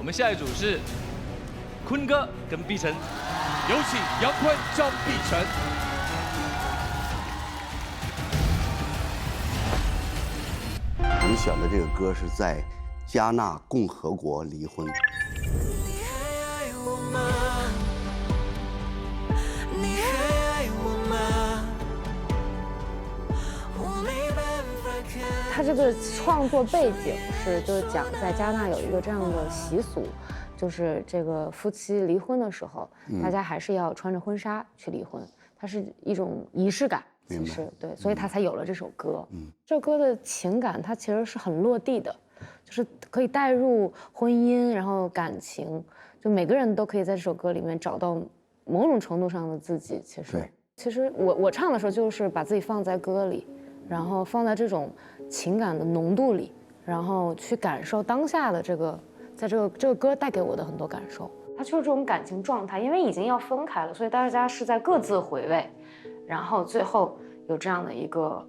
们下一组是坤哥跟碧晨，有请杨坤、张碧晨。我们选的这个歌是在加纳共和国离婚。他这个创作背景是，就是讲在加纳有一个这样的习俗，就是这个夫妻离婚的时候，大家还是要穿着婚纱去离婚，它是一种仪式感。其实对，所以他才有了这首歌。这首歌的情感它其实是很落地的，就是可以带入婚姻，然后感情，就每个人都可以在这首歌里面找到某种程度上的自己。其实我唱的时候就是把自己放在歌里，然后放在这种情感的浓度里，然后去感受当下的这个，在这个歌带给我的很多感受。它就是这种感情状态，因为已经要分开了，所以大家是在各自回味，然后最后有这样的一个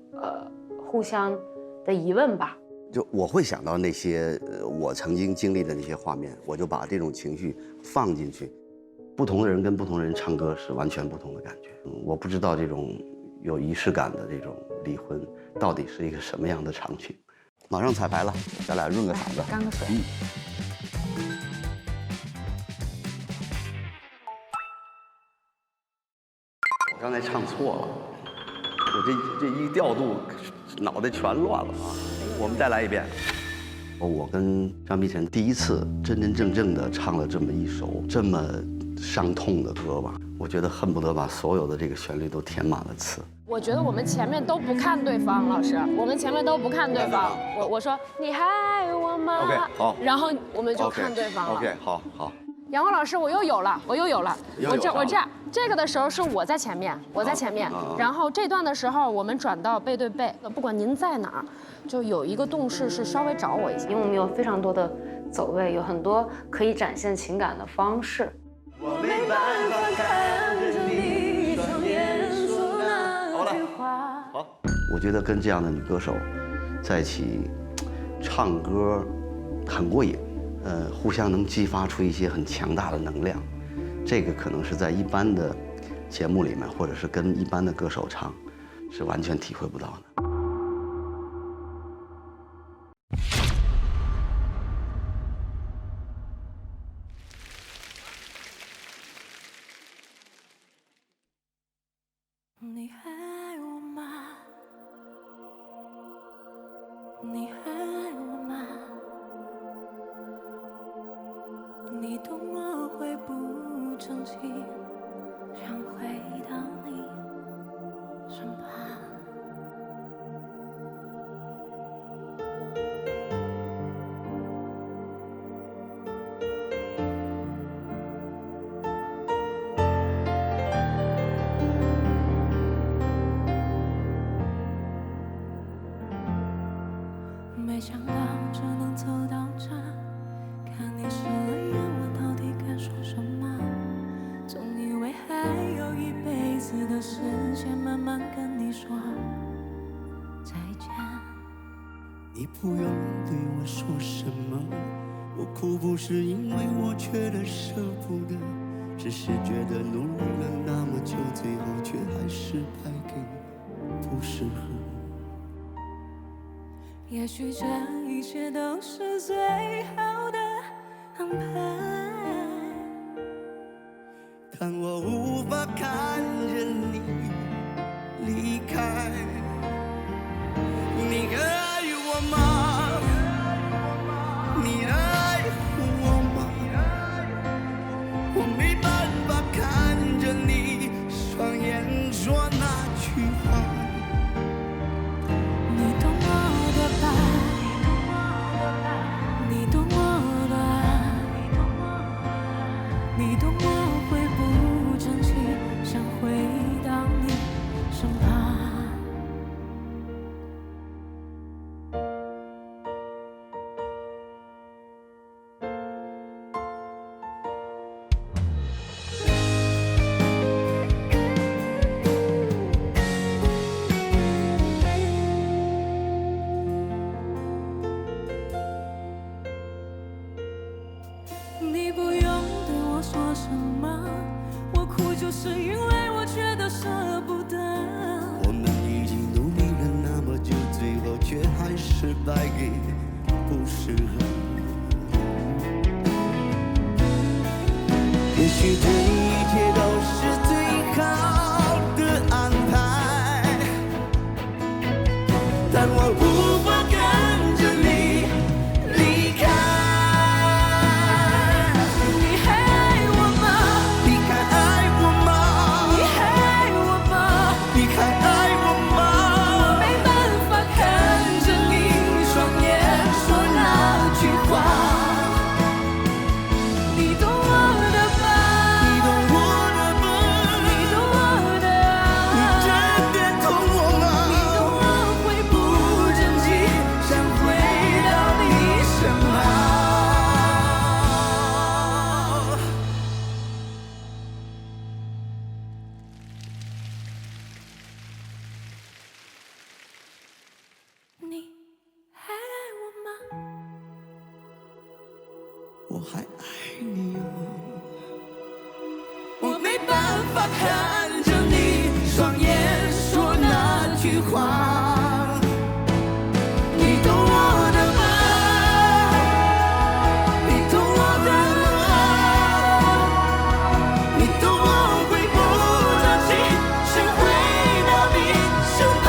互相的疑问吧。就我会想到那些我曾经经历的那些画面，我就把这种情绪放进去。不同的人跟不同的人唱歌是完全不同的感觉。我不知道这种有仪式感的这种离婚到底是一个什么样的场景。马上彩排了，咱俩润个嗓子，干个水。我刚才唱错了，我这一调度，脑袋全乱了啊！我们再来一遍。我跟张碧晨第一次真真正正的唱了这么一首这么伤痛的歌吧，我觉得恨不得把所有的这个旋律都填满了词。我觉得我们前面都不看对方，老师，我们前面都不看对方。我说你还爱我吗 ？OK， 好。然后我们就看对方了。OK， 好。杨光老师，我又有了。我这样，这个的时候是我在前面，然后这段的时候我们转到背对背，不管您在哪儿，就有一个动势是稍微找我一下，因为我们有非常多的走位，有很多可以展现情感的方式。我没办法看着你双眼说那句话。好，我觉得跟这样的女歌手在一起唱歌很过瘾。互相能激发出一些很强大的能量，这个可能是在一般的节目里面，或者是跟一般的歌手唱，是完全体会不到的。你还爱我吗？你还爱我吗？你懂我会不争气，想回到你身旁。没想到只能走到这，看你湿了眼，我到底该说什么？总以为还有一辈子的时间，慢慢跟你说再见。你不用对我说什么，我哭不是因为我觉得舍不得，只是觉得努力了那么久，最后却还是败给不适合。也许这一切都是最好的安排，但我无法看着你离开。你还爱我吗？你爱我吗？我没办法看着你双眼说那句话。你懂我的白，你懂我的爱，你懂我会不争气，想回到你身旁。你不用对我说什么，我哭就是因为我觉得舍不得。我们已经努力了那么久，最后却还是败给不适合。也许这一切都是最好的安排，但我无法跟着你离开。你还爱我吗？你还爱我吗？你还爱我吗？你还爱我吗？我没办法看着你双眼说那句话。你懂我的吧？你懂我的吗？你懂我的啊？你真的懂我吗？你懂我会不争气，想回到你身旁。你还爱我吗？我还爱你哦。我没办法看着你双眼说那句话。你懂我的吗？你懂我的吗？你懂我会不争气，想回到你身旁。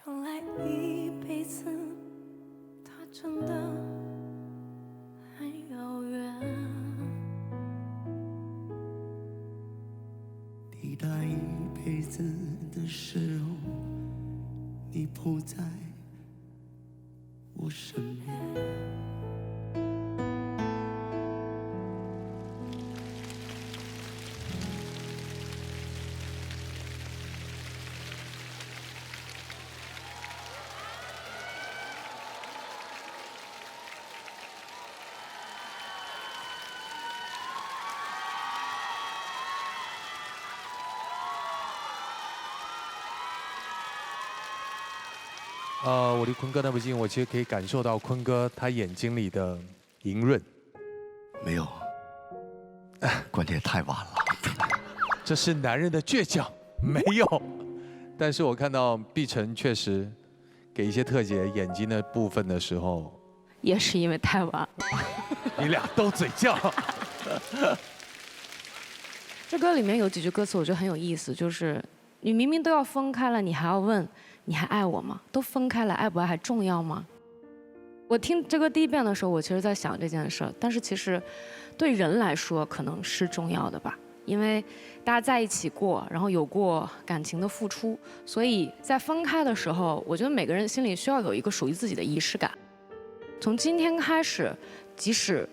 原来一辈子，它真的很遥远。抵达一辈子的时候，你不在我身边。我离坤哥那么近，我其实可以感受到坤哥他眼睛里的莹润。没有，关键太晚了。这是男人的倔强，没有。但是我看到碧晨确实给一些特写眼睛的部分的时候，也是因为太晚了。你俩都嘴犟。这歌里面有几句歌词我觉得很有意思，就是你明明都要分开了，你还要问你还爱我吗？都分开了，爱不爱还重要吗？我听这个第一遍的时候，我其实在想这件事儿，但是其实对人来说可能是重要的吧，因为大家在一起过，然后有过感情的付出，所以在分开的时候，我觉得每个人心里需要有一个属于自己的仪式感。从今天开始，即使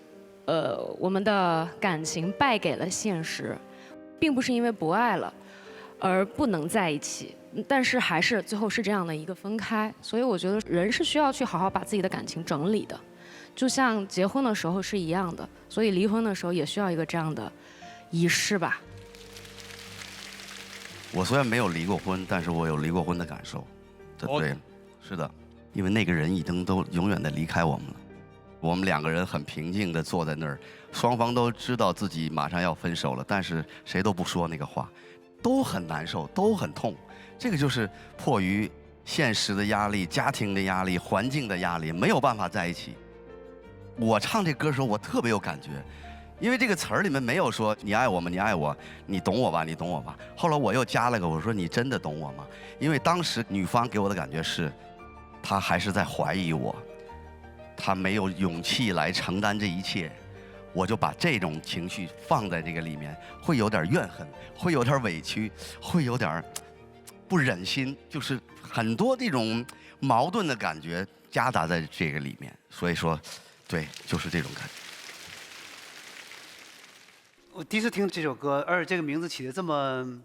我们的感情败给了现实，并不是因为不爱了而不能在一起，但是还是最后是这样的一个分开。所以我觉得人是需要去好好把自己的感情整理的，就像结婚的时候是一样的，所以离婚的时候也需要一个这样的仪式吧。我虽然没有离过婚，但是我有离过婚的感受。对，是的，因为那个人已经都永远的离开我们了。我们两个人很平静地坐在那儿，双方都知道自己马上要分手了，但是谁都不说那个话，都很难受，都很痛。这个就是迫于现实的压力、家庭的压力、环境的压力，没有办法在一起。我唱这歌的时候，我特别有感觉，因为这个词儿里面没有说你爱我吗？你爱我，你懂我吧？你懂我吧？后来我又加了个，我说你真的懂我吗？因为当时女方给我的感觉是，她还是在怀疑我。他没有勇气来承担这一切，我就把这种情绪放在这个里面，会有点怨恨，会有点委屈，会有点不忍心，就是很多这种矛盾的感觉夹杂在这个里面。所以说，对，就是这种感觉。我第一次听这首歌，而且这个名字起的这么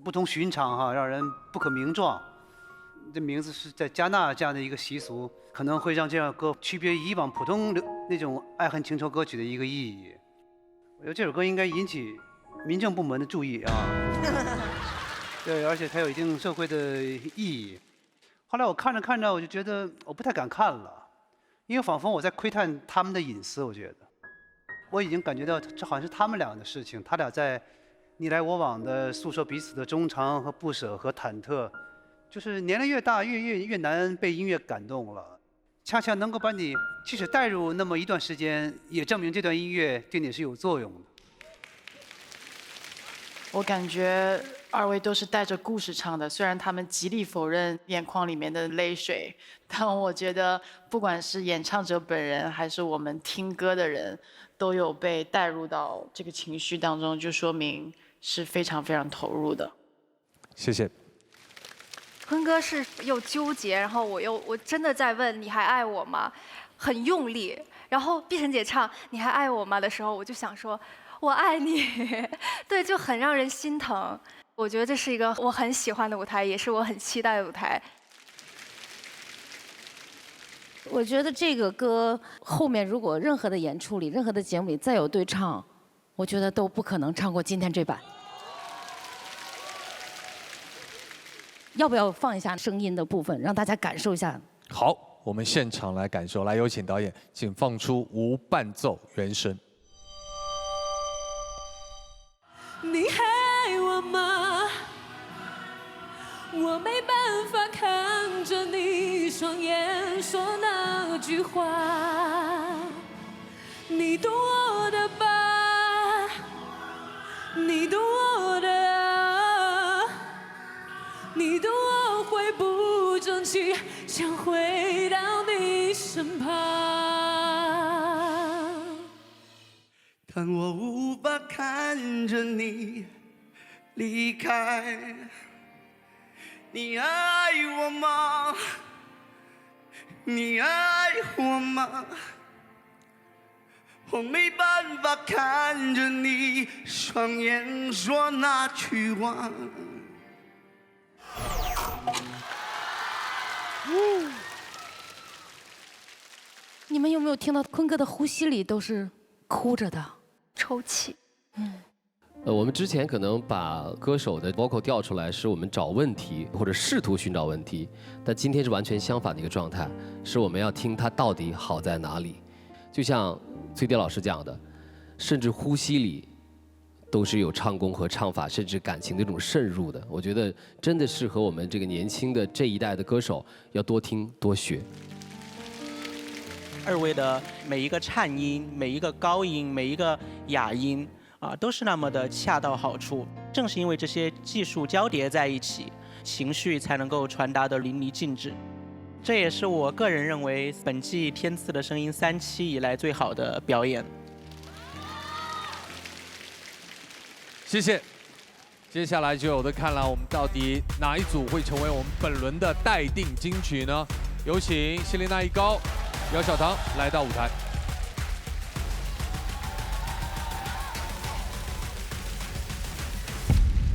不同寻常哈，让人不可名状。这名字是在加纳这样的一个习俗，可能会让这样歌区别于以往普通那种爱恨情仇歌曲的一个意义。我觉得这首歌应该引起民政部门的注意啊。对，而且它有一定社会的意义。后来我看着看着，我就觉得我不太敢看了，因为仿佛我在窥探他们的隐私。我觉得我已经感觉到这好像是他们俩的事情，他俩在你来我往的诉说彼此的衷肠和不舍和忐忑。就是年龄越大，越难被音乐感动了。恰恰能够把你即使带入那么一段时间，也证明这段音乐对你是有作用的。我感觉二位都是带着故事唱的，虽然他们极力否认眼眶里面的泪水，但我觉得不管是演唱者本人，还是我们听歌的人，都有被带入到这个情绪当中，就说明是非常非常投入的。谢谢。坤哥是又纠结，然后我真的在问你还爱我吗？很用力。然后碧晨姐唱你还爱我吗的时候，我就想说我爱你，对，就很让人心疼。我觉得这是一个我很喜欢的舞台，也是我很期待的舞台。我觉得这个歌后面如果任何的演出里、任何的节目里再有对唱，我觉得都不可能唱过今天这版。要不要放一下声音的部分，让大家感受一下？好，我们现场来感受。来，有请导演，请放出无伴奏原声。你还爱我吗？我没办法看着你双眼说那句话。你懂我的吧？你懂我的啊？你懂我会不争气，想回到你身旁。但我无法看着你离开，你爱我吗？你爱我吗？我没办法看着你双眼说那句话。你们有没有听到坤哥的呼吸里都是哭着的？抽泣。我们之前可能把歌手的 vocal 调出来，是我们找问题或者试图寻找问题，但今天是完全相反的一个状态，是我们要听他到底好在哪里。就像崔迪老师讲的，甚至呼吸里都是有唱功和唱法，甚至感情的一种渗入的。我觉得真的适合我们这个年轻的这一代的歌手要多听多学。二位的每一个颤音、每一个高音、每一个哑音都是那么的恰到好处。正是因为这些技术交叠在一起，情绪才能够传达得淋漓尽致。这也是我个人认为本季天赐的声音3期以来最好的表演。谢谢。接下来就有的看了，我们到底哪一组会成为我们本轮的待定金曲呢？有请谢琳娜一高、姚小棠来到舞台。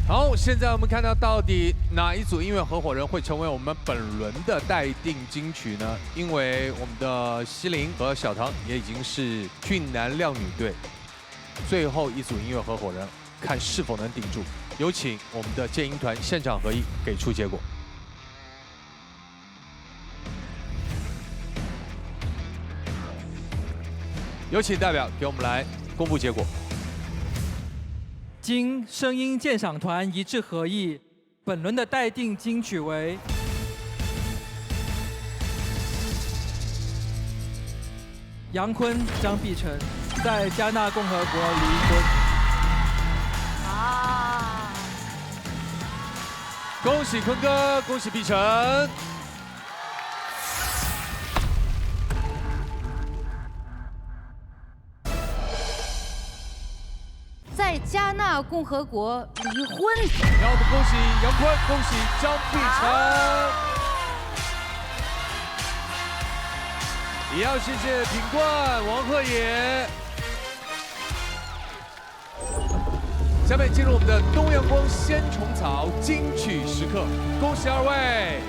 好，现在我们看到底哪一组音乐合伙人会成为我们本轮的待定金曲呢？因为我们的希伶和小棠也已经是俊男靓女队最后一组音乐合伙人，看是否能顶住。有请我们的剑鹰团现场合一给出结果。有请代表给我们来公布结果。经声音鉴赏团一致合议，本轮的待定金曲为杨坤、张碧晨在加纳共和国离婚。恭喜坤哥，恭喜碧晨。在加纳共和国离婚。让我们恭喜杨坤，恭喜张碧晨。也要谢谢品冠、王鹤野。下面进入我们的东阳光鲜虫草金曲时刻，恭喜二位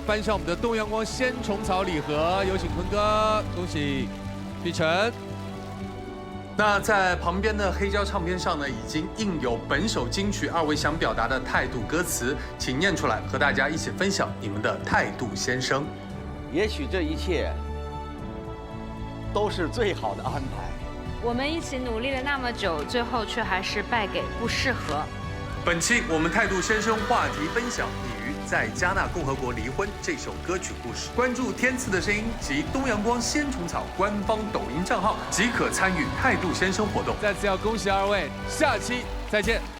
颁上我们的东阳光鲜虫草礼盒，有请坤哥，恭喜。碧晨。那在旁边的黑胶唱片上呢，已经印有本首金曲二位想表达的态度歌词，请念出来，和大家一起分享你们的态度先生。也许这一切都是最好的安排。我们一起努力了那么久，最后却还是败给不适合。本期我们态度先生话题分享已于在加纳共和国离婚这首歌曲故事。关注天赐的声音及东阳光仙虫草官方抖音账号即可参与态度先生活动。再次要恭喜二位，下期再见。